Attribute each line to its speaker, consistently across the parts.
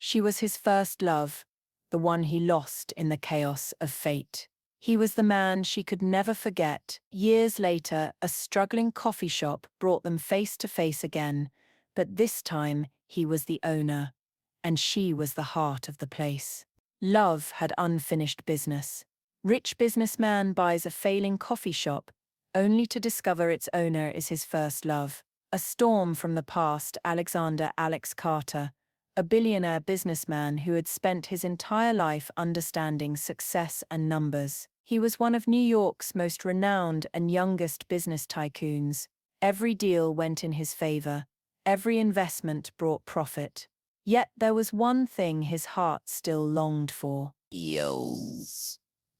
Speaker 1: She was his first love, the one he lost in the chaos of fate. He was the man she could never forget. Years later, a struggling coffee shop brought them face to face again, but this time he was the owner, and she was the heart of the place. Love had unfinished business. Rich businessman buys a failing coffee shop, only to discover its owner is his first love. A storm from the past, Alexander Alex Carter, a billionaire businessman who had spent his entire life understanding success and numbers. He was one of New York's most renowned and youngest business tycoons. Every deal went in his favor. Every investment brought profit. Yet there was one thing his heart still longed for. Deals.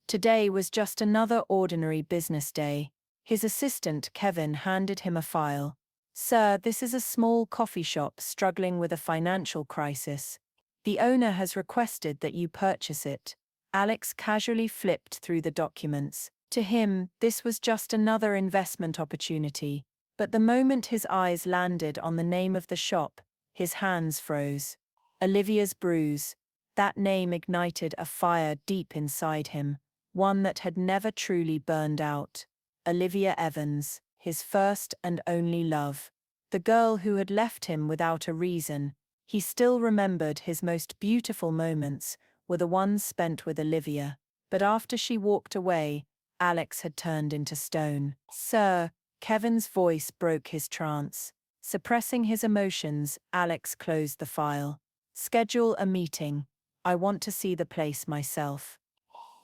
Speaker 1: Today was just another ordinary business day. His assistant, Kevin, handed him a file. "Sir, this is a small coffee shop struggling with a financial crisis. The owner has requested that you purchase it." Alex casually flipped through the documents. To him, this was just another investment opportunity. But the moment his eyes landed on the name of the shop, his hands froze. Olivia's Brews. That name ignited a fire deep inside him, one that had never truly burned out. Olivia Evans, his first and only love. The girl who had left him without a reason. He still remembered his most beautiful moments were the ones spent with Olivia. But after she walked away, Alex had turned into stone. "Sir," Kevin's voice broke his trance. Suppressing his emotions, Alex closed the file. "Schedule a meeting. I want to see the place myself."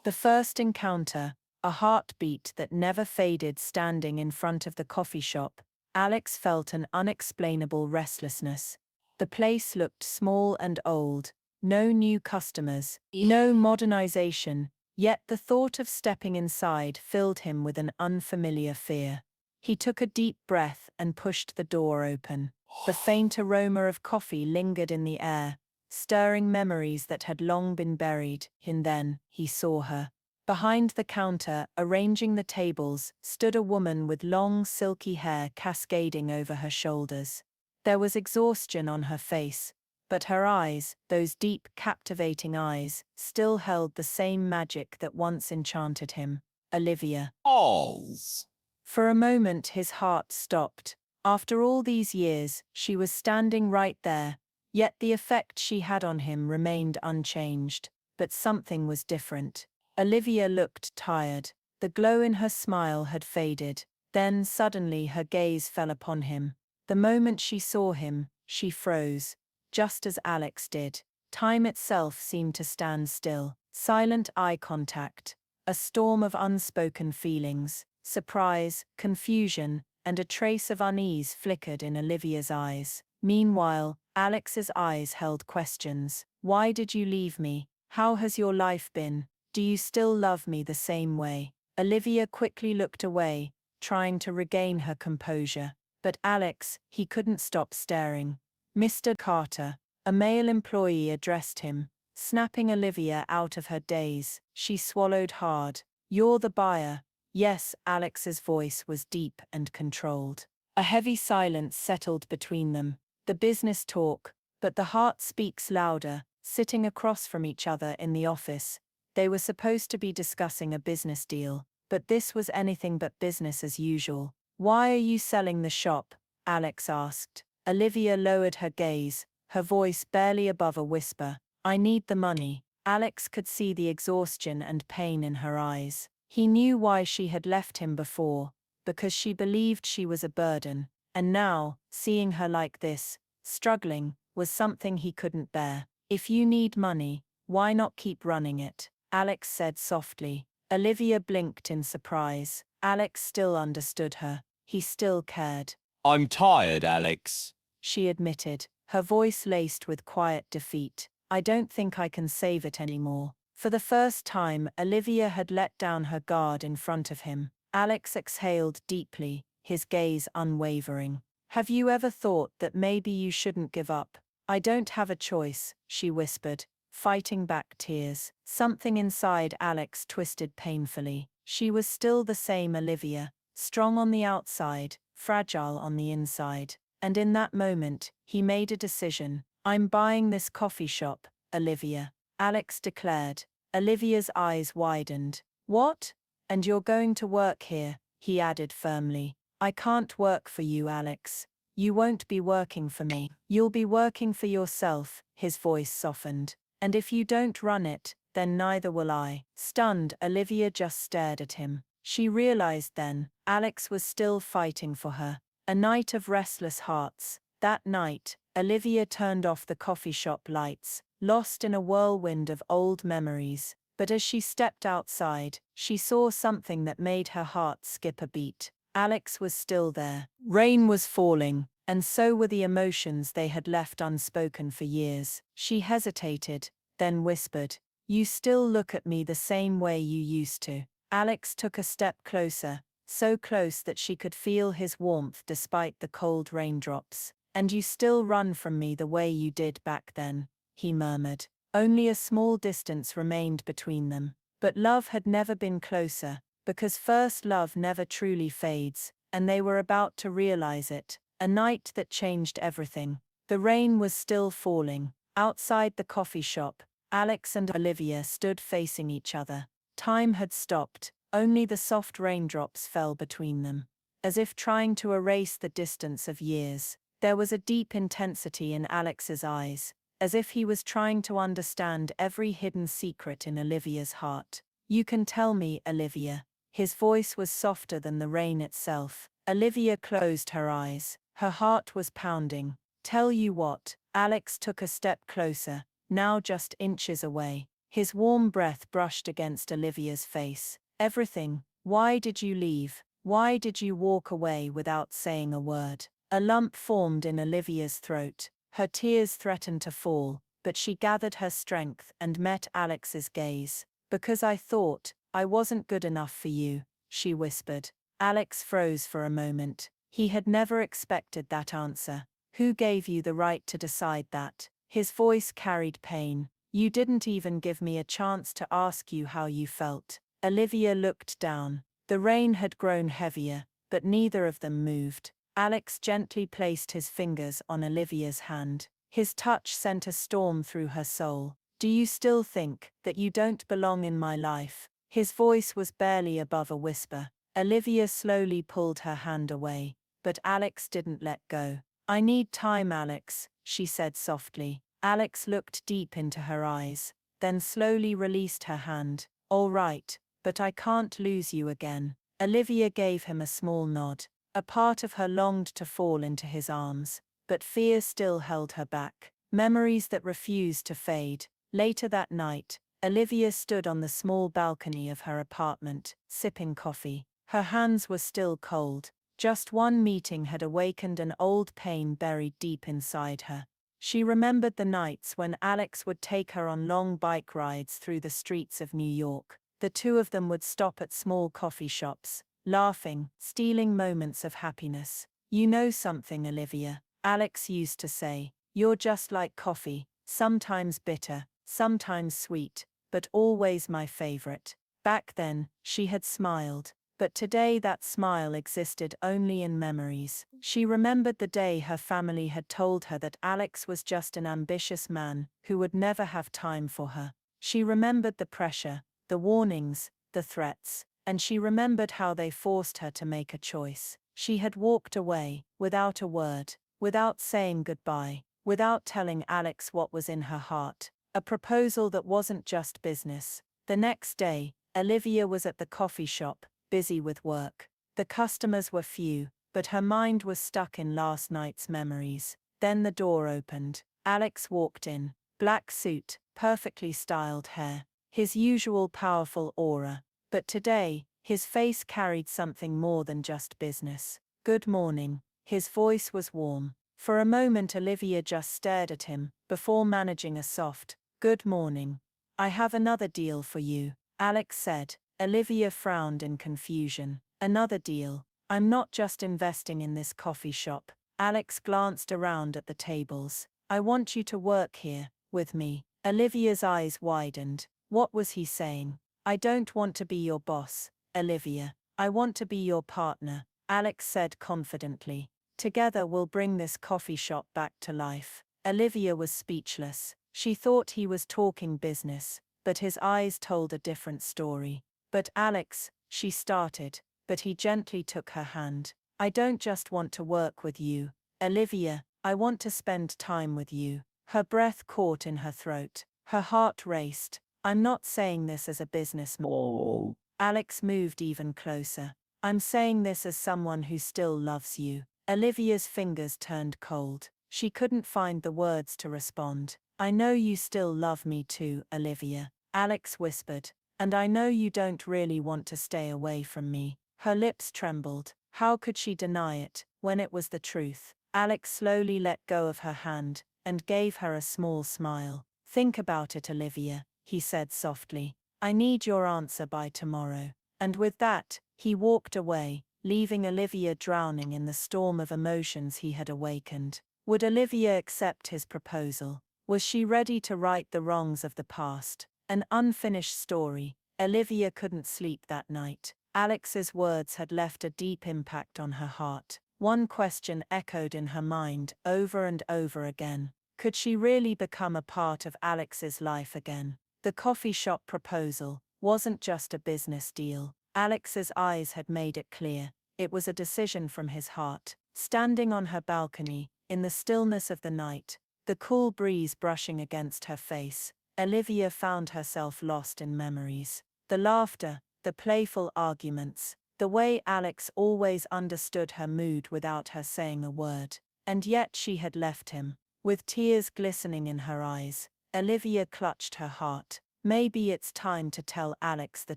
Speaker 1: The first encounter, a heartbeat that never faded standing in front of the coffee shop, Alex felt an unexplainable restlessness. The place looked small and old, no new customers, no modernization, yet the thought of stepping inside filled him with an unfamiliar fear. He took a deep breath and pushed the door open. The faint aroma of coffee lingered in the air, stirring memories that had long been buried. And then he saw her. Behind the counter, arranging the tables, stood a woman with long, silky hair cascading over her shoulders. There was exhaustion on her face, but her eyes, those deep, captivating eyes, still held the same magic that once enchanted him. Olivia. Balls. For a moment his heart stopped. After all these years, she was standing right there, yet the effect she had on him remained unchanged. But something was different. Olivia looked tired. The glow in her smile had faded. Then suddenly her gaze fell upon him. The moment she saw him, she froze, just as Alex did. Time itself seemed to stand still. Silent eye contact, a storm of unspoken feelings, surprise, confusion, and a trace of unease flickered in Olivia's eyes. Meanwhile, Alex's eyes held questions. "Why did you leave me? How has your life been? Do you still love me the same way?" Olivia quickly looked away, trying to regain her composure. But Alex, he couldn't stop staring. "Mr. Carter," a male employee addressed him, snapping Olivia out of her daze. She swallowed hard. "You're the buyer." "Yes," Alex's voice was deep and controlled. A heavy silence settled between them. The business talk, but the heart speaks louder. Sitting across from each other in the office, they were supposed to be discussing a business deal, but this was anything but business as usual. "Why are you selling the shop?" Alex asked. Olivia lowered her gaze, her voice barely above a whisper. "I need the money." Alex could see the exhaustion and pain in her eyes. He knew why she had left him before, because she believed she was a burden, and now, seeing her like this, struggling, was something he couldn't bear. "If you need money, why not keep running it?" Alex said softly. Olivia blinked in surprise. Alex still understood her. He still cared.
Speaker 2: "I'm tired, Alex,"
Speaker 1: she admitted, her voice laced with quiet defeat. "I don't think I can save it anymore." For the first time, Olivia had let down her guard in front of him. Alex exhaled deeply, his gaze unwavering. "Have you ever thought that maybe you shouldn't give up?" "I don't have a choice," she whispered, fighting back tears. Something inside Alex twisted painfully. She was still the same Olivia, strong on the outside, fragile on the inside. And in that moment, he made a decision. I'm buying this coffee shop, Olivia, Alex declared. Olivia's eyes widened. What? And you're going to work here, he added firmly. I can't work for you, Alex. You won't be working for me. You'll be working for yourself, his voice softened. And if you don't run it, then neither will I. Stunned, Olivia just stared at him. She realized then, Alex was still fighting for her. A night of restless hearts. That night, Olivia turned off the coffee shop lights, lost in a whirlwind of old memories. But as she stepped outside, she saw something that made her heart skip a beat. Alex was still there. Rain was falling, and so were the emotions they had left unspoken for years. She hesitated, then whispered, "You still look at me the same way you used to." Alex took a step closer, so close that she could feel his warmth despite the cold raindrops. "And you still run from me the way you did back then," he murmured. Only a small distance remained between them. But love had never been closer, because first love never truly fades, and they were about to realize it. A night that changed everything. The rain was still falling. Outside the coffee shop, Alex and Olivia stood facing each other. Time had stopped, only the soft raindrops fell between them, as if trying to erase the distance of years. There was a deep intensity in Alex's eyes, as if he was trying to understand every hidden secret in Olivia's heart. "You can tell me, Olivia." His voice was softer than the rain itself. Olivia closed her eyes. Her heart was pounding. "Tell you what?" Alex took a step closer, now just inches away. His warm breath brushed against Olivia's face. "Everything. Why did you leave? Why did you walk away without saying a word?" A lump formed in Olivia's throat. Her tears threatened to fall, but she gathered her strength and met Alex's gaze. "Because I thought I wasn't good enough for you," she whispered. Alex froze for a moment. He had never expected that answer. "Who gave you the right to decide that?" His voice carried pain. "You didn't even give me a chance to ask you how you felt." Olivia looked down. The rain had grown heavier, but neither of them moved. Alex gently placed his fingers on Olivia's hand. His touch sent a storm through her soul. "Do you still think that you don't belong in my life?" His voice was barely above a whisper. Olivia slowly pulled her hand away, but Alex didn't let go. "I need time, Alex," she said softly. Alex looked deep into her eyes, then slowly released her hand. "All right, but I can't lose you again." Olivia gave him a small nod. A part of her longed to fall into his arms, but fear still held her back. Memories that refused to fade. Later that night, Olivia stood on the small balcony of her apartment, sipping coffee. Her hands were still cold. Just one meeting had awakened an old pain buried deep inside her. She remembered the nights when Alex would take her on long bike rides through the streets of New York. The two of them would stop at small coffee shops, laughing, stealing moments of happiness. "You know something, Olivia," Alex used to say. "You're just like coffee, sometimes bitter, sometimes sweet, but always my favorite." Back then, she had smiled, but today that smile existed only in memories. She remembered the day her family had told her that Alex was just an ambitious man who would never have time for her. She remembered the pressure, the warnings, the threats, and she remembered how they forced her to make a choice. She had walked away, without a word, without saying goodbye, without telling Alex what was in her heart. A proposal that wasn't just business. The next day, Olivia was at the coffee shop, busy with work. The customers were few, but her mind was stuck in last night's memories. Then the door opened. Alex walked in. Black suit, perfectly styled hair, his usual powerful aura. But today, his face carried something more than just business. "Good morning." His voice was warm. For a moment Olivia just stared at him, before managing a soft, "Good morning. I have another deal for you," Alex said. Olivia frowned in confusion. "Another deal? I'm not just investing in this coffee shop." Alex glanced around at the tables. "I want you to work here, with me." Olivia's eyes widened. What was he saying? "I don't want to be your boss, Olivia. I want to be your partner," Alex said confidently. "Together we'll bring this coffee shop back to life." Olivia was speechless. She thought he was talking business, but his eyes told a different story. But Alex, she started, but he gently took her hand. I don't just want to work with you, Olivia, I want to spend time with you. Her breath caught in her throat. Her heart raced. I'm not saying this as a businessman. Alex moved even closer. I'm saying this as someone who still loves you. Olivia's fingers turned cold. She couldn't find the words to respond. I know you still love me too, Olivia, Alex whispered. And I know you don't really want to stay away from me. Her lips trembled. How could she deny it, when it was the truth? Alex slowly let go of her hand, and gave her a small smile. Think about it, Olivia, he said softly. I need your answer by tomorrow. And with that, he walked away, leaving Olivia drowning in the storm of emotions he had awakened. Would Olivia accept his proposal? Was she ready to right the wrongs of the past? An unfinished story. Olivia couldn't sleep that night. Alex's words had left a deep impact on her heart. One question echoed in her mind over and over again. Could she really become a part of Alex's life again? The coffee shop proposal wasn't just a business deal. Alex's eyes had made it clear. It was a decision from his heart. Standing on her balcony, in the stillness of the night, the cool breeze brushing against her face, Olivia found herself lost in memories. The laughter, the playful arguments, the way Alex always understood her mood without her saying a word. And yet she had left him. With tears glistening in her eyes, Olivia clutched her heart. Maybe it's time to tell Alex the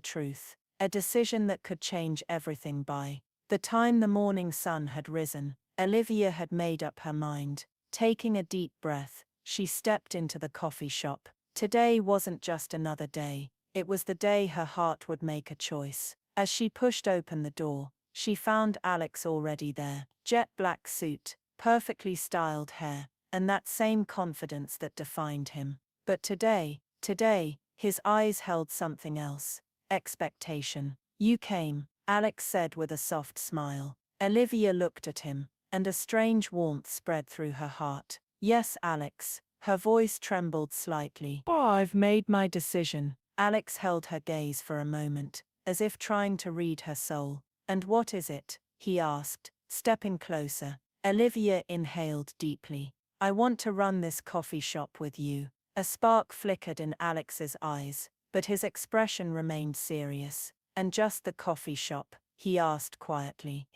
Speaker 1: truth. A decision that could change everything. By the time the morning sun had risen, Olivia had made up her mind. Taking a deep breath, she stepped into the coffee shop. Today wasn't just another day, it was the day her heart would make a choice. As she pushed open the door, she found Alex already there. Jet black suit, perfectly styled hair, and that same confidence that defined him. But today, his eyes held something else. Expectation. You came, Alex said with a soft smile. Olivia looked at him, and a strange warmth spread through her heart. Yes, Alex. Her voice trembled slightly. I've made my decision. Alex held her gaze for a moment, as if trying to read her soul. And what is it? He asked, stepping closer. Olivia inhaled deeply. I want to run this coffee shop with you. A spark flickered in Alex's eyes, but his expression remained serious. And just the coffee shop? He asked quietly.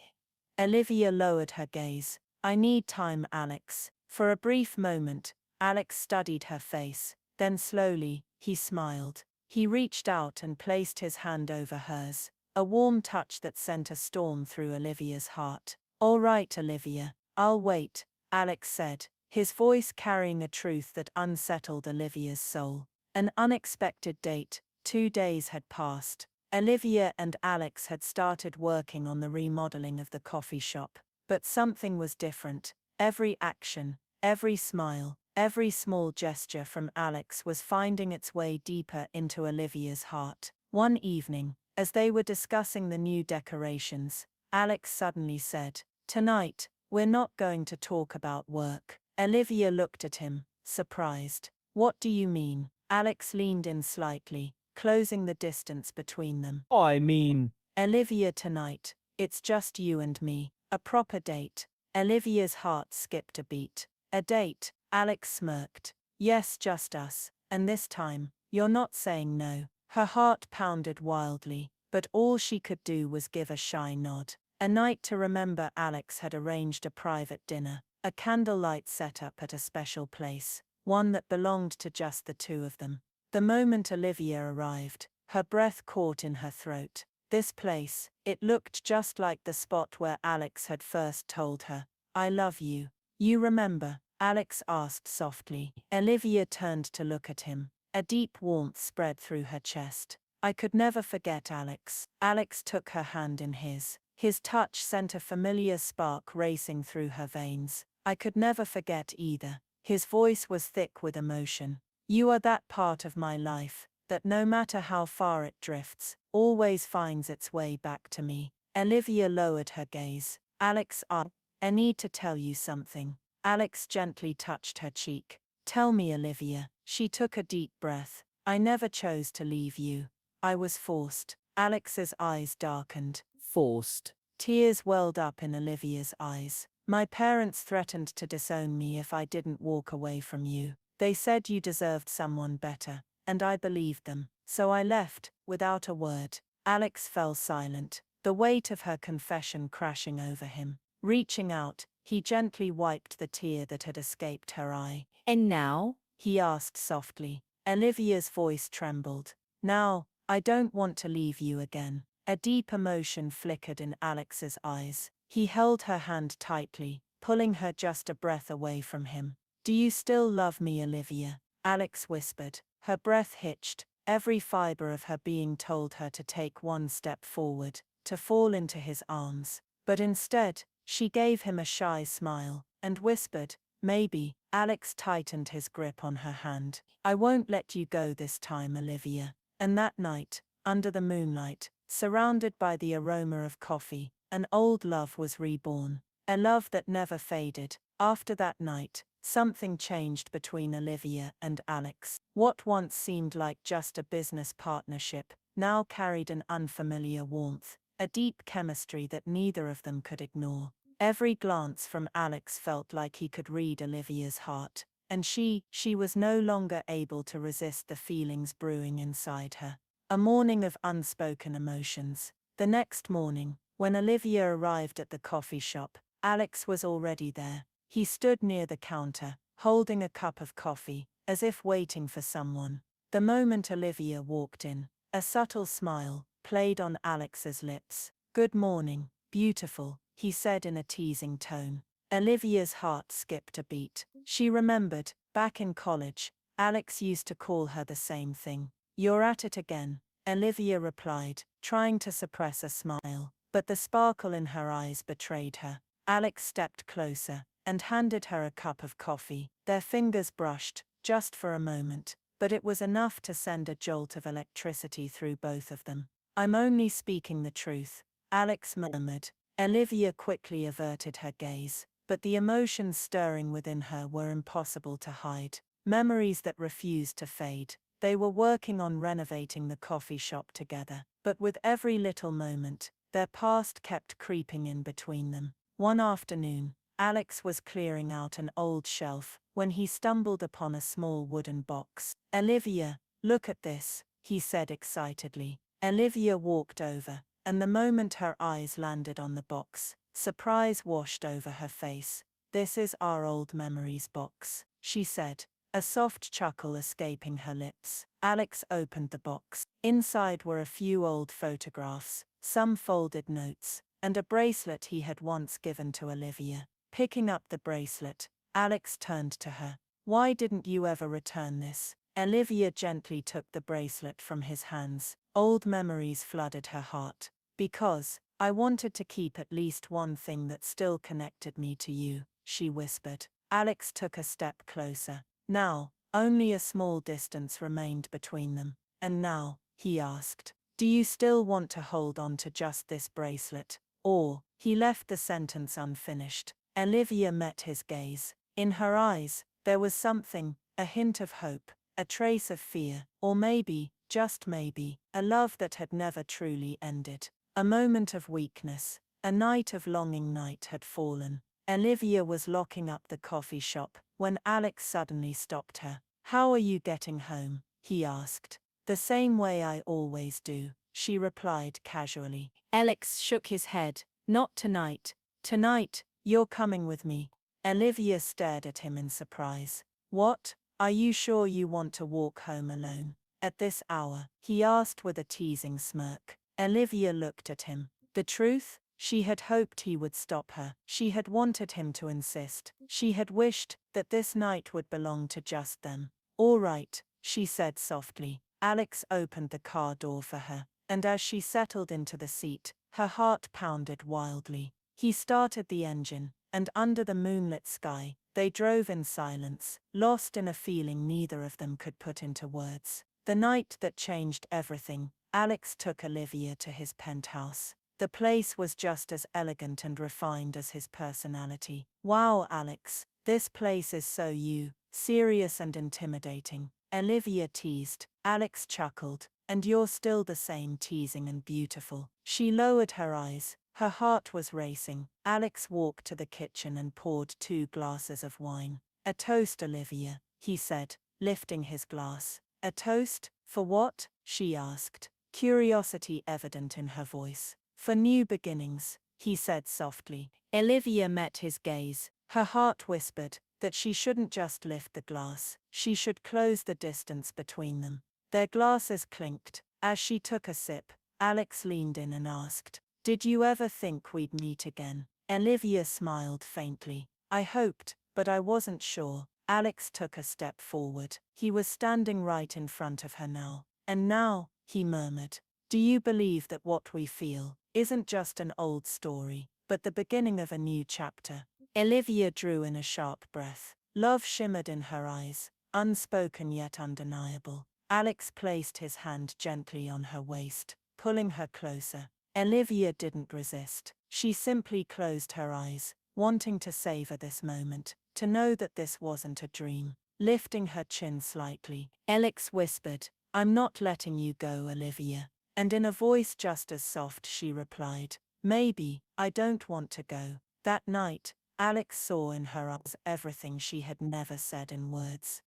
Speaker 1: Olivia lowered her gaze. I need time, Alex. For a brief moment, Alex studied her face. Then slowly, he smiled. He reached out and placed his hand over hers, a warm touch that sent a storm through Olivia's heart. All right, Olivia, I'll wait, Alex said, his voice carrying a truth that unsettled Olivia's soul. An unexpected date. 2 days had passed. Olivia and Alex had started working on the remodeling of the coffee shop. But something was different. Every action, every smile, every small gesture from Alex was finding its way deeper into Olivia's heart. One evening, as they were discussing the new decorations, Alex suddenly said, "Tonight, we're not going to talk about work." Olivia looked at him, surprised. What do you mean? Alex leaned in slightly, closing the distance between them.
Speaker 2: I mean,
Speaker 1: Olivia, tonight, it's just you and me. A proper date. Olivia's heart skipped a beat. A date? Alex smirked. Yes, just us. And this time, you're not saying no. Her heart pounded wildly, but all she could do was give a shy nod. A night to remember. Alex had arranged a private dinner, a candlelight setup at a special place, one that belonged to just the two of them. The moment Olivia arrived, her breath caught in her throat. This place, it looked just like the spot where Alex had first told her, "I love you." You remember? Alex asked softly. Olivia turned to look at him. A deep warmth spread through her chest. I could never forget, Alex. Alex took her hand in his. His touch sent a familiar spark racing through her veins. I could never forget either. His voice was thick with emotion. You are that part of my life that no matter how far it drifts, always finds its way back to me. Olivia lowered her gaze. Alex, I need to tell you something. Alex gently touched her cheek. Tell me, Olivia. She took a deep breath. I never chose to leave you. I was forced. Alex's eyes darkened. Forced. Tears welled up in Olivia's eyes. My parents threatened to disown me if I didn't walk away from you. They said you deserved someone better, and I believed them. So I left, without a word. Alex fell silent, the weight of her confession crashing over him. Reaching out, he gently wiped the tear that had escaped her eye. And now? He asked softly. Olivia's voice trembled. Now, I don't want to leave you again. A deep emotion flickered in Alex's eyes. He held her hand tightly, pulling her just a breath away from him. Do you still love me, Olivia? Alex whispered. Her breath hitched. Every fiber of her being told her to take one step forward, to fall into his arms. But instead, she gave him a shy smile, and whispered, maybe. Alex tightened his grip on her hand. I won't let you go this time, Olivia. And that night, under the moonlight, surrounded by the aroma of coffee, an old love was reborn. A love that never faded. After that night, something changed between Olivia and Alex. What once seemed like just a business partnership now carried an unfamiliar warmth, a deep chemistry that neither of them could ignore. Every glance from Alex felt like he could read Olivia's heart, and she was no longer able to resist the feelings brewing inside her. A morning of unspoken emotions. The next morning, when Olivia arrived at the coffee shop, Alex was already there. He stood near the counter, holding a cup of coffee, as if waiting for someone. The moment Olivia walked in, a subtle smile played on Alex's lips. Good morning, beautiful, he said in a teasing tone. Olivia's heart skipped a beat. She remembered, back in college, Alex used to call her the same thing. You're at it again, Olivia replied, trying to suppress a smile, but the sparkle in her eyes betrayed her. Alex stepped closer and handed her a cup of coffee. Their fingers brushed, just for a moment, but it was enough to send a jolt of electricity through both of them. I'm only speaking the truth, Alex murmured. Olivia quickly averted her gaze, but the emotions stirring within her were impossible to hide. Memories that refused to fade. They were working on renovating the coffee shop together, but with every little moment, their past kept creeping in between them. One afternoon, Alex was clearing out an old shelf when he stumbled upon a small wooden box. Olivia, look at this, he said excitedly. Olivia walked over, and the moment her eyes landed on the box, surprise washed over her face. This is our old memories box, she said, a soft chuckle escaping her lips. Alex opened the box. Inside were a few old photographs, some folded notes, and a bracelet he had once given to Olivia. Picking up the bracelet, Alex turned to her. Why didn't you ever return this? Olivia gently took the bracelet from his hands. Old memories flooded her heart. Because I wanted to keep at least one thing that still connected me to you, she whispered. Alex took a step closer. Now, only a small distance remained between them. And now, he asked, do you still want to hold on to just this bracelet? Or, he left the sentence unfinished. Olivia met his gaze. In her eyes, there was something, a hint of hope, a trace of fear, or maybe, just maybe, a love that had never truly ended. A moment of weakness, a night of longing night had fallen. Olivia was locking up the coffee shop when Alex suddenly stopped her. How are you getting home? He asked. The same way I always do, she replied casually. Alex shook his head. Not tonight. Tonight, you're coming with me. Olivia stared at him in surprise. What? Are you sure you want to walk home alone? At this hour? He asked with a teasing smirk. Olivia looked at him. The truth? She had hoped he would stop her. She had wanted him to insist. She had wished that this night would belong to just them. All right, she said softly. Alex opened the car door for her, and as she settled into the seat, her heart pounded wildly. He started the engine, and under the moonlit sky, they drove in silence, lost in a feeling neither of them could put into words. The night that changed everything, Alex took Olivia to his penthouse. The place was just as elegant and refined as his personality. Wow, Alex, This place is so serious and intimidating. Olivia teased. Alex chuckled. And you're still the same teasing and beautiful. She lowered her eyes. Her heart was racing. Alex walked to the kitchen and poured 2 glasses of wine. A toast, Olivia, he said, lifting his glass. A toast? For what? She asked, curiosity evident in her voice. For new beginnings, he said softly. Olivia met his gaze. Her heart whispered that she shouldn't just lift the glass, she should close the distance between them. Their glasses clinked. As she took a sip, Alex leaned in and asked, "Did you ever think we'd meet again?" Olivia smiled faintly. "I hoped, but I wasn't sure." Alex took a step forward. He was standing right in front of her now. "And now," he murmured, "do you believe that what we feel isn't just an old story, but the beginning of a new chapter?" Olivia drew in a sharp breath. Love shimmered in her eyes, unspoken yet undeniable. Alex placed his hand gently on her waist, pulling her closer. Olivia didn't resist. She simply closed her eyes, wanting to savor this moment, to know that this wasn't a dream. Lifting her chin slightly, Alex whispered, "I'm not letting you go, Olivia." And in a voice just as soft she replied, "Maybe, I don't want to go." That night, Alex saw in her eyes everything she had never said in words.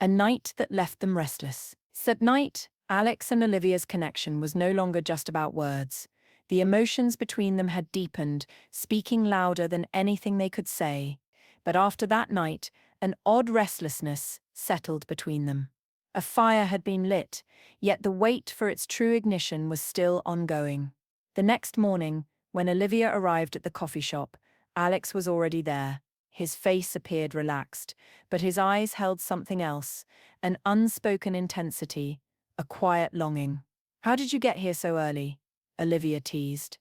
Speaker 1: A night that left them restless. That night, Alex and Olivia's connection was no longer just about words. The emotions between them had deepened, speaking louder than anything they could say. But after that night, an odd restlessness settled between them. A fire had been lit, yet the wait for its true ignition was still ongoing. The next morning, when Olivia arrived at the coffee shop, Alex was already there. His face appeared relaxed, but his eyes held something else, an unspoken intensity, a quiet longing. "How did you get here so early?" Olivia teased.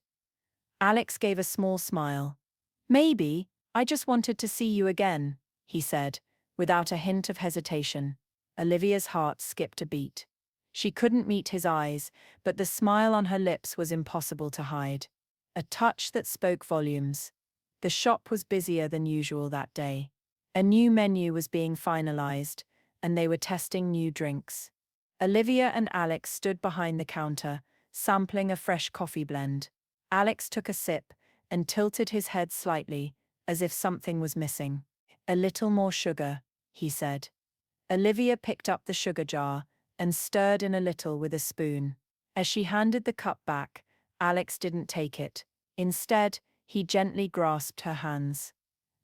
Speaker 1: Alex gave a small smile. "Maybe, I just wanted to see you again," he said, without a hint of hesitation. Olivia's heart skipped a beat. She couldn't meet his eyes, but the smile on her lips was impossible to hide. A touch that spoke volumes. The shop was busier than usual that day. A new menu was being finalized, and they were testing new drinks. Olivia and Alex stood behind the counter, sampling a fresh coffee blend. Alex took a sip and tilted his head slightly, as if something was missing. "A little more sugar," he said. Olivia picked up the sugar jar and stirred in a little with a spoon. As she handed the cup back, Alex didn't take it. Instead, he gently grasped her hands.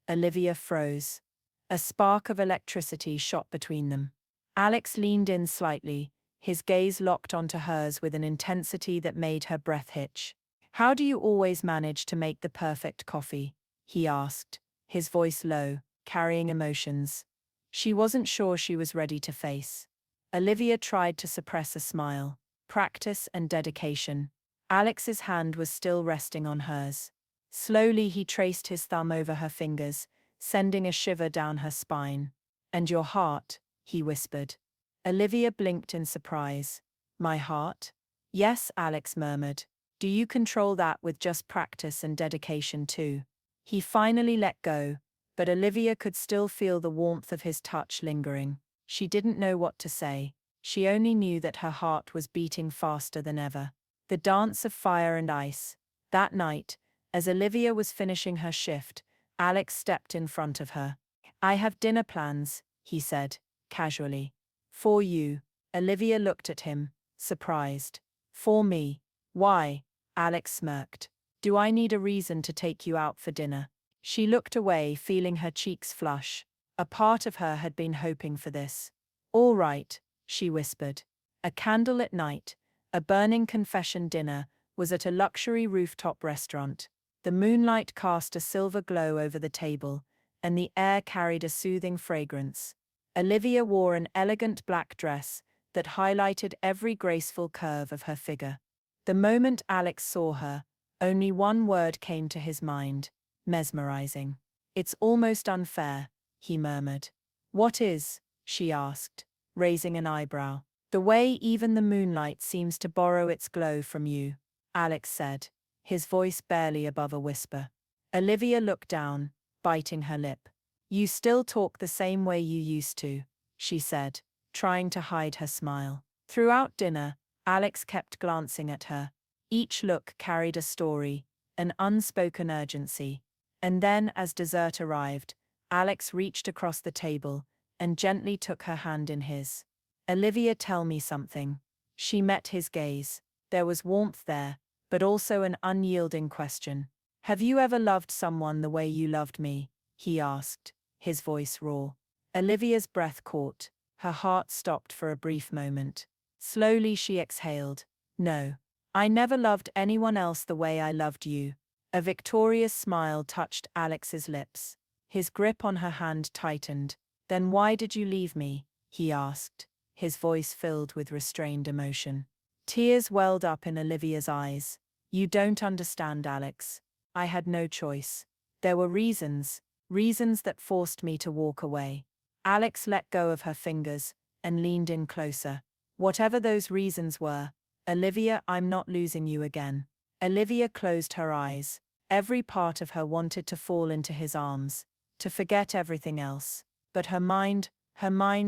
Speaker 1: Olivia froze. A spark of electricity shot between them. Alex leaned in slightly, his gaze locked onto hers with an intensity that made her breath hitch. "How do you always manage to make the perfect coffee?" he asked, his voice low, carrying emotions. She wasn't sure she was ready to face. Olivia tried to suppress a smile. Practice and dedication. Alex's hand was still resting on hers. Slowly he traced his thumb over her fingers, sending a shiver down her spine. "And your heart," he whispered. Olivia blinked in surprise. "My heart?" "Yes," Alex murmured. "Do you control that with just practice and dedication too?" He finally let go, but Olivia could still feel the warmth of his touch lingering. She didn't know what to say. She only knew that her heart was beating faster than ever. The dance of fire and ice. That night, as Olivia was finishing her shift, Alex stepped in front of her. "I have dinner plans," he said, casually. "For you." Olivia looked at him, surprised. "For me? Why?" Alex smirked. "Do I need a reason to take you out for dinner?" She looked away, feeling her cheeks flush. A part of her had been hoping for this. "All right," she whispered. A candlelit night, a burning confession dinner, was at a luxury rooftop restaurant. The moonlight cast a silver glow over the table, and the air carried a soothing fragrance. Olivia wore an elegant black dress that highlighted every graceful curve of her figure. The moment Alex saw her, only one word came to his mind: mesmerizing. "It's almost unfair," he murmured. "What is?" she asked, raising an eyebrow. "The way even the moonlight seems to borrow its glow from you," Alex said, his voice barely above a whisper. Olivia looked down, biting her lip. You still talk the same way you used to, she said, trying to hide her smile. Throughout dinner, Alex kept glancing at her. Each look carried a story, an unspoken urgency. And then, as dessert arrived, Alex reached across the table and gently took her hand in his. Olivia, tell me something. She met his gaze. There was warmth there, but also an unyielding question. Have you ever loved someone the way you loved me? He asked, his voice raw. Olivia's breath caught. Her heart stopped for a brief moment. Slowly she exhaled. No. I never loved anyone else the way I loved you. A victorious smile touched Alex's lips. His grip on her hand tightened. Then why did you leave me? He asked, his voice filled with restrained emotion. Tears welled up in Olivia's eyes. You don't understand, Alex. I had no choice. There were reasons that forced me to walk away. Alex let go of her fingers and leaned in closer. Whatever those reasons were, Olivia, I'm not losing you again. Olivia closed her eyes. Every part of her wanted to fall into his arms, to forget everything else. But her mind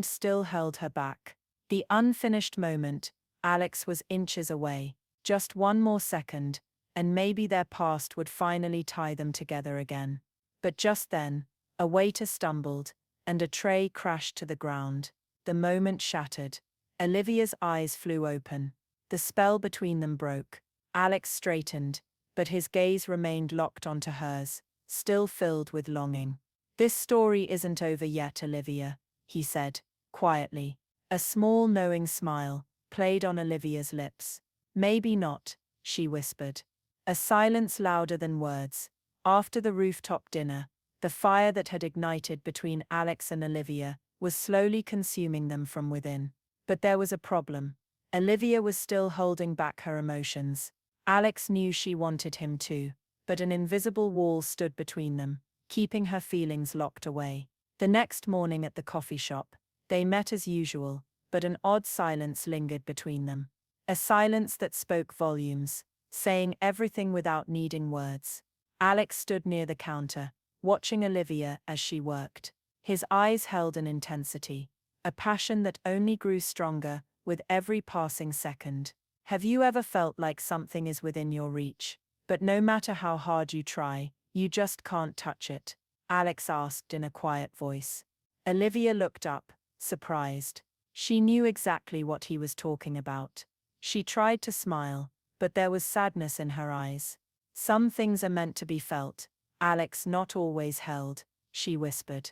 Speaker 1: still held her back. The unfinished moment, Alex was inches away. Just one more second, and maybe their past would finally tie them together again. But just then, a waiter stumbled, and a tray crashed to the ground. The moment shattered. Olivia's eyes flew open. The spell between them broke. Alex straightened, but his gaze remained locked onto hers, still filled with longing. This story isn't over yet, Olivia, he said, quietly. A small knowing smile played on Olivia's lips. Maybe not, she whispered. A silence louder than words. After the rooftop dinner, the fire that had ignited between Alex and Olivia was slowly consuming them from within. But there was a problem. Olivia was still holding back her emotions. Alex knew she wanted him too, but an invisible wall stood between them, keeping her feelings locked away. The next morning at the coffee shop, they met as usual, but an odd silence lingered between them. A silence that spoke volumes, saying everything without needing words. Alex stood near the counter, watching Olivia as she worked. His eyes held an intensity, a passion that only grew stronger with every passing second. Have you ever felt like something is within your reach, but no matter how hard you try, you just can't touch it? Alex asked in a quiet voice. Olivia looked up, surprised. She knew exactly what he was talking about. She tried to smile, but there was sadness in her eyes. Some things are meant to be felt, Alex, not always held, she whispered.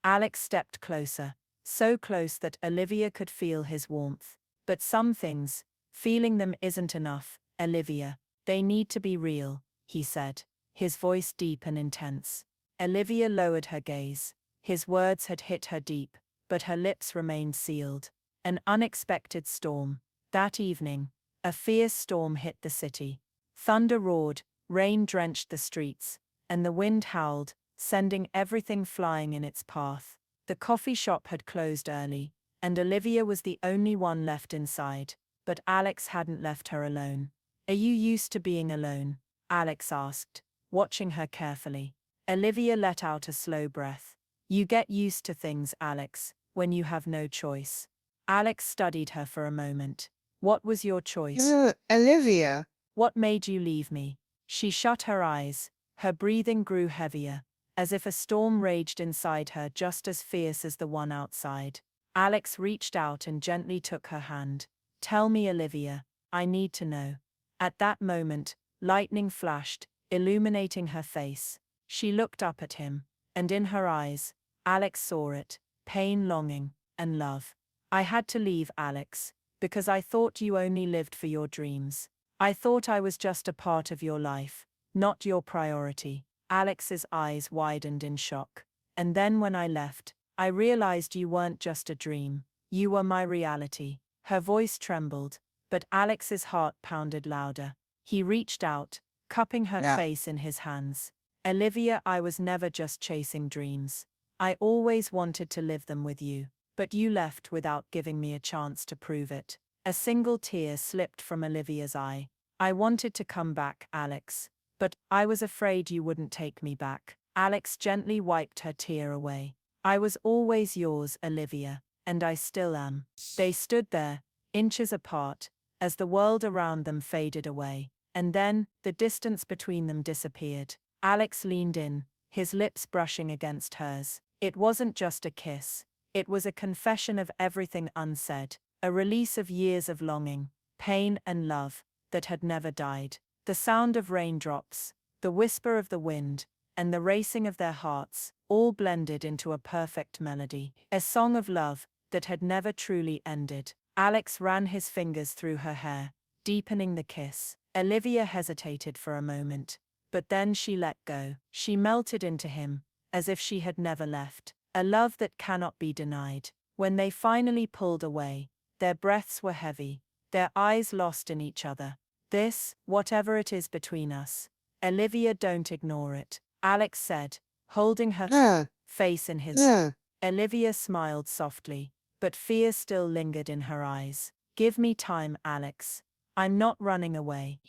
Speaker 1: Alex stepped closer, so close that Olivia could feel his warmth. But some things, feeling them isn't enough, Olivia. They need to be real, he said, his voice deep and intense. Olivia lowered her gaze. His words had hit her deep, but her lips remained sealed. An unexpected storm. That evening, a fierce storm hit the city. Thunder roared, rain drenched the streets, and the wind howled, sending everything flying in its path. The coffee shop had closed early, and Olivia was the only one left inside. But Alex hadn't left her alone. Are you used to being alone? Alex asked, watching her carefully. Olivia let out a slow breath. You get used to things, Alex, when you have no choice. Alex studied her for a moment. What was your choice?
Speaker 3: Olivia.
Speaker 1: What made you leave me? She shut her eyes. Her breathing grew heavier, as if a storm raged inside her just as fierce as the one outside. Alex reached out and gently took her hand. Tell me, Olivia, I need to know. At that moment, lightning flashed, illuminating her face. She looked up at him, and in her eyes, Alex saw it, pain, longing, and love. I had to leave, Alex, because I thought you only lived for your dreams. I thought I was just a part of your life, not your priority. Alex's eyes widened in shock. And then when I left, I realized you weren't just a dream. You were my reality. Her voice trembled, but Alex's heart pounded louder. He reached out, cupping her face in his hands. Olivia, I was never just chasing dreams. I always wanted to live them with you. But you left without giving me a chance to prove it. A single tear slipped from Olivia's eye. I wanted to come back, Alex. But I was afraid you wouldn't take me back. Alex gently wiped her tear away. I was always yours, Olivia, and I still am. They stood there, inches apart, as the world around them faded away, and then the distance between them disappeared. Alex leaned in, his lips brushing against hers. It wasn't just a kiss. It was a confession of everything unsaid, a release of years of longing, pain and love that had never died. The sound of raindrops, the whisper of the wind, and the racing of their hearts, all blended into a perfect melody, a song of love that had never truly ended. Alex ran his fingers through her hair, deepening the kiss. Olivia hesitated for a moment, but then she let go. She melted into him, as if she had never left, a love that cannot be denied. When they finally pulled away, their breaths were heavy, their eyes lost in each other. This, whatever it is between us, Olivia, don't ignore it, Alex said, holding her face in his. Olivia smiled softly, but fear still lingered in her eyes. Give me time, Alex. I'm not running away.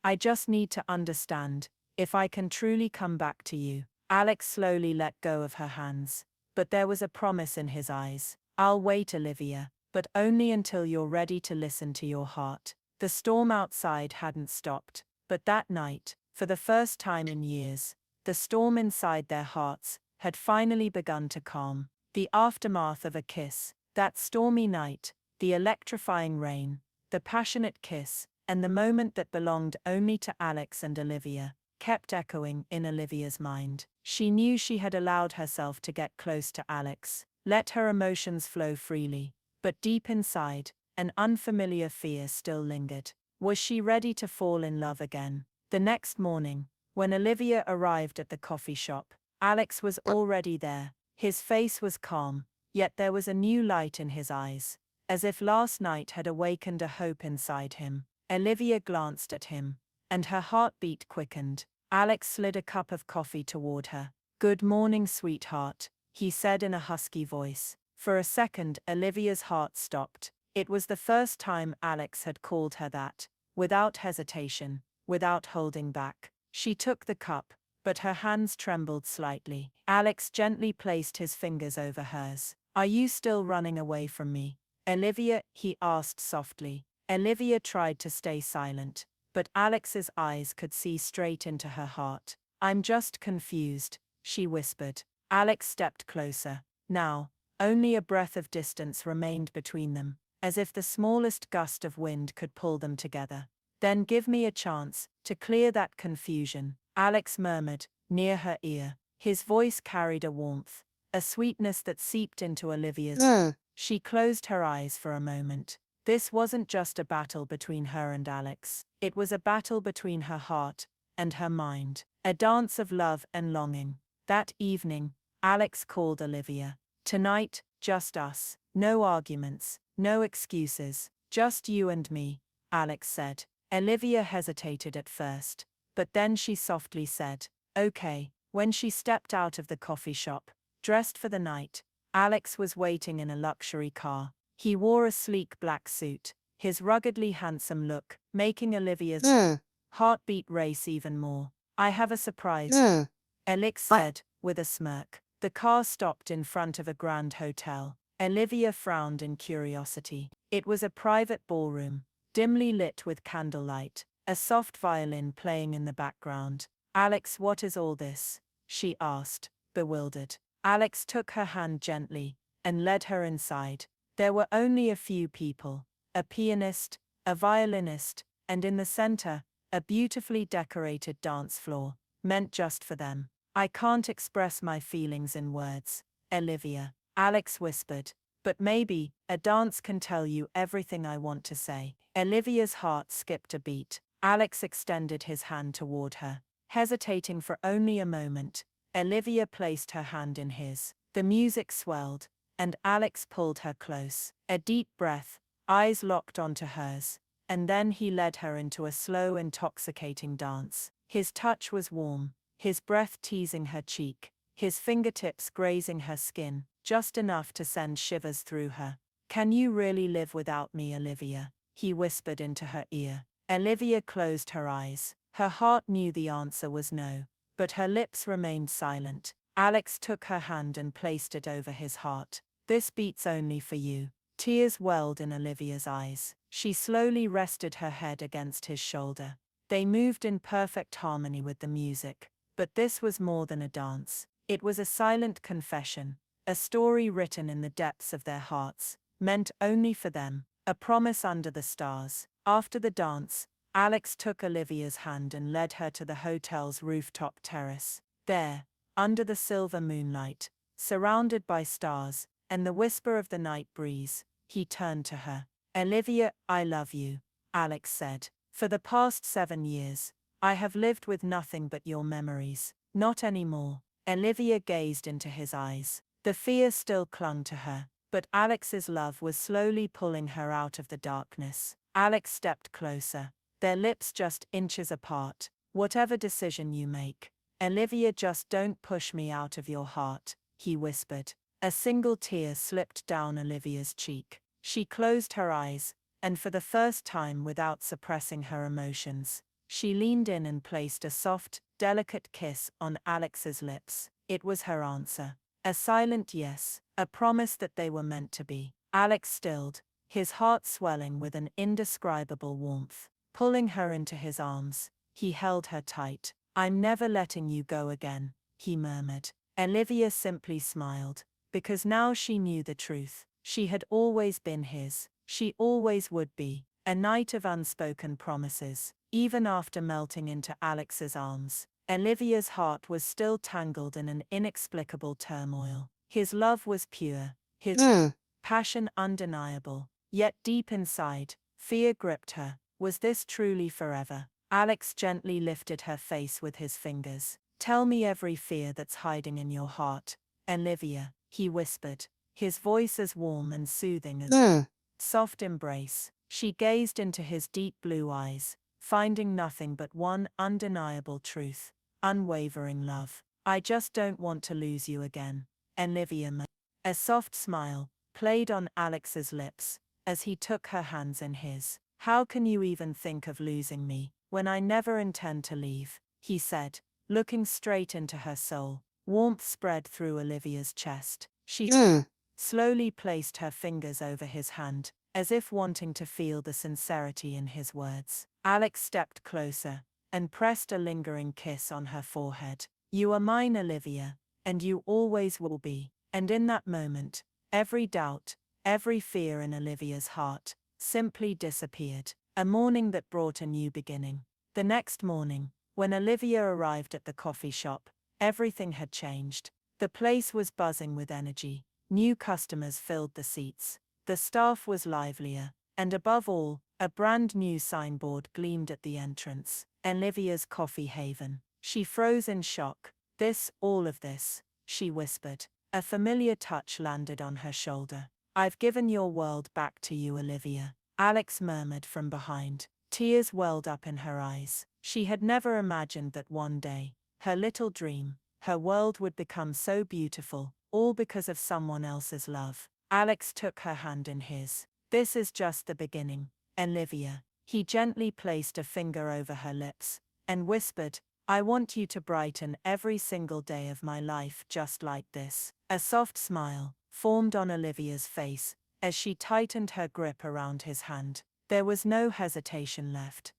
Speaker 1: I just need to understand if I can truly come back to you. Alex slowly let go of her hands, but there was a promise in his eyes. I'll wait, Olivia, but only until you're ready to listen to your heart. The storm outside hadn't stopped, but that night, for the first time in years, the storm inside their hearts had finally begun to calm. The aftermath of a kiss, that stormy night, the electrifying rain, the passionate kiss, and the moment that belonged only to Alex and Olivia, kept echoing in Olivia's mind. She knew she had allowed herself to get close to Alex, let her emotions flow freely, but deep inside, an unfamiliar fear still lingered. Was she ready to fall in love again? The next morning, when Olivia arrived at the coffee shop, Alex was already there. His face was calm, yet there was a new light in his eyes, as if last night had awakened a hope inside him. Olivia glanced at him, and her heartbeat quickened. Alex slid a cup of coffee toward her. Good morning, sweetheart, he said in a husky voice. For a second, Olivia's heart stopped. It was the first time Alex had called her that, without hesitation, without holding back. She took the cup, but her hands trembled slightly. Alex gently placed his fingers over hers. Are you still running away from me, Olivia? He asked softly. Olivia tried to stay silent, but Alex's eyes could see straight into her heart. I'm just confused, she whispered. Alex stepped closer. Now, only a breath of distance remained between them, as if the smallest gust of wind could pull them together. Then give me a chance to clear that confusion, Alex murmured, near her ear. His voice carried a warmth, a sweetness that seeped into Olivia's. She closed her eyes for a moment. This wasn't just a battle between her and Alex. It was a battle between her heart and her mind, a dance of love and longing. That evening, Alex called Olivia. Tonight, just us. No arguments, no excuses, just you and me, Alex said. Olivia hesitated at first, but then she softly said, okay. When she stepped out of the coffee shop, dressed for the night, Alex was waiting in a luxury car. He wore a sleek black suit, his ruggedly handsome look making Olivia's heartbeat race even more. I have a surprise, Alex said, with a smirk. The car stopped in front of a grand hotel. Olivia frowned in curiosity. It was a private ballroom, dimly lit with candlelight, a soft violin playing in the background. Alex, what is all this? She asked, bewildered. Alex took her hand gently and led her inside. There were only a few people, a pianist, a violinist, and in the center, a beautifully decorated dance floor, meant just for them. I can't express my feelings in words, Olivia, Alex whispered, but maybe a dance can tell you everything I want to say. Olivia's heart skipped a beat. Alex extended his hand toward her. Hesitating for only a moment, Olivia placed her hand in his. The music swelled, and Alex pulled her close. A deep breath, eyes locked onto hers, and then he led her into a slow, intoxicating dance. His touch was warm, his breath teasing her cheek, his fingertips grazing her skin, just enough to send shivers through her. Can you really live without me, Olivia? He whispered into her ear. Olivia closed her eyes. Her heart knew the answer was no, but her lips remained silent. Alex took her hand and placed it over his heart. "This beats only for you." Tears welled in Olivia's eyes. She slowly rested her head against his shoulder. They moved in perfect harmony with the music. But this was more than a dance. It was a silent confession, a story written in the depths of their hearts, meant only for them, a promise under the stars. After the dance, Alex took Olivia's hand and led her to the hotel's rooftop terrace. There, under the silver moonlight, surrounded by stars, and the whisper of the night breeze, he turned to her. "Olivia, I love you," Alex said. "For the past 7 years, I have lived with nothing but your memories." "Not anymore." Olivia gazed into his eyes. The fear still clung to her, but Alex's love was slowly pulling her out of the darkness. Alex stepped closer, their lips just inches apart. "Whatever decision you make, Olivia, just don't push me out of your heart," he whispered. A single tear slipped down Olivia's cheek. She closed her eyes, and for the first time without suppressing her emotions, she leaned in and placed a soft, delicate kiss on Alex's lips. It was her answer. A silent yes, a promise that they were meant to be. Alex stilled, his heart swelling with an indescribable warmth. Pulling her into his arms, he held her tight. "I'm never letting you go again," he murmured. Olivia simply smiled, because now she knew the truth. She had always been his. She always would be. A night of unspoken promises. Even after melting into Alex's arms, Olivia's heart was still tangled in an inexplicable turmoil. His love was pure, his passion undeniable. Yet deep inside, fear gripped her. Was this truly forever? Alex gently lifted her face with his fingers. "Tell me every fear that's hiding in your heart, Olivia," he whispered, his voice as warm and soothing as soft embrace. She gazed into his deep blue eyes, finding nothing but one undeniable truth: unwavering love. "I just don't want to lose you again, Olivia." A soft smile played on Alex's lips as he took her hands in his. "How can you even think of losing me, when I never intend to leave?" he said, looking straight into her soul. Warmth spread through Olivia's chest. She slowly placed her fingers over his hand, as if wanting to feel the sincerity in his words. Alex stepped closer and pressed a lingering kiss on her forehead. "You are mine, Olivia, and you always will be." And in that moment, every doubt, every fear in Olivia's heart, simply disappeared. A morning that brought a new beginning. The next morning, when Olivia arrived at the coffee shop, everything had changed. The place was buzzing with energy. New customers filled the seats. The staff was livelier, and above all, a brand new signboard gleamed at the entrance. "Olivia's Coffee Haven." She froze in shock. All of this," she whispered. A familiar touch landed on her shoulder. "I've given your world back to you, Olivia," Alex murmured from behind. Tears welled up in her eyes. She had never imagined that one day, her little dream, her world would become so beautiful, all because of someone else's love. Alex took her hand in his. "This is just the beginning, Olivia." He gently placed a finger over her lips and whispered, "I want you to brighten every single day of my life just like this." A soft smile formed on Olivia's face as she tightened her grip around his hand. There was no hesitation left.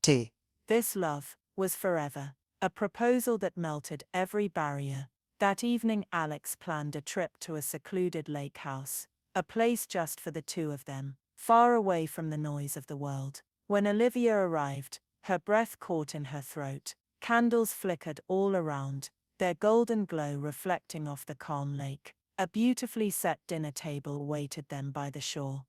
Speaker 1: This love was forever, a proposal that melted every barrier. That evening Alex planned a trip to a secluded lake house, a place just for the two of them, far away from the noise of the world. When Olivia arrived, her breath caught in her throat. Candles flickered all around, their golden glow reflecting off the calm lake. A beautifully set dinner table waited them by the shore.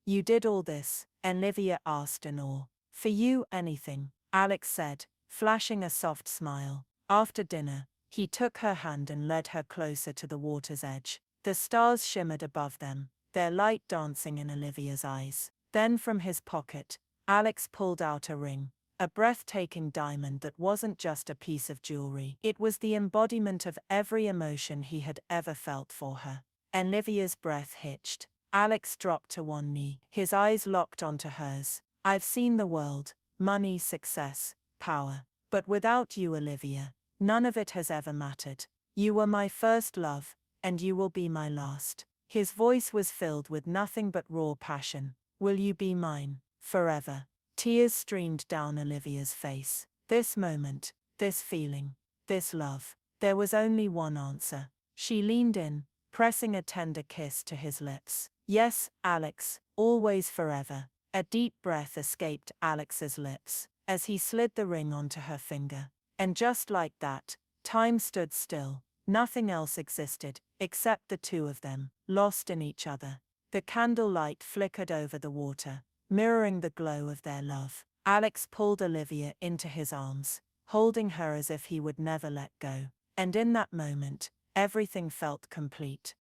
Speaker 1: You did all this?" Olivia asked in awe. "For you, anything," Alex said, flashing a soft smile. After dinner, he took her hand and led her closer to the water's edge. The stars shimmered above them, their light dancing in Olivia's eyes. Then from his pocket, Alex pulled out a ring, a breathtaking diamond that wasn't just a piece of jewelry. It was the embodiment of every emotion he had ever felt for her. Olivia's breath hitched. Alex dropped to one knee, his eyes locked onto hers. "I've seen the world, money, success, power. But without you, Olivia, None of it has ever mattered. You were my first love, and you will be my last. His voice was filled with nothing but raw passion. Will you be mine, forever? Tears streamed down Olivia's face. This moment, this feeling, this love. There was only one answer. She leaned in, pressing a tender kiss to his lips. Yes, Alex, always forever. A deep breath escaped Alex's lips as he slid the ring onto her finger. And just like that, time stood still. Nothing else existed, except the two of them, lost in each other. The candlelight flickered over the water, mirroring the glow of their love. Alex pulled Olivia into his arms, holding her as if he would never let go. And in that moment, everything felt complete.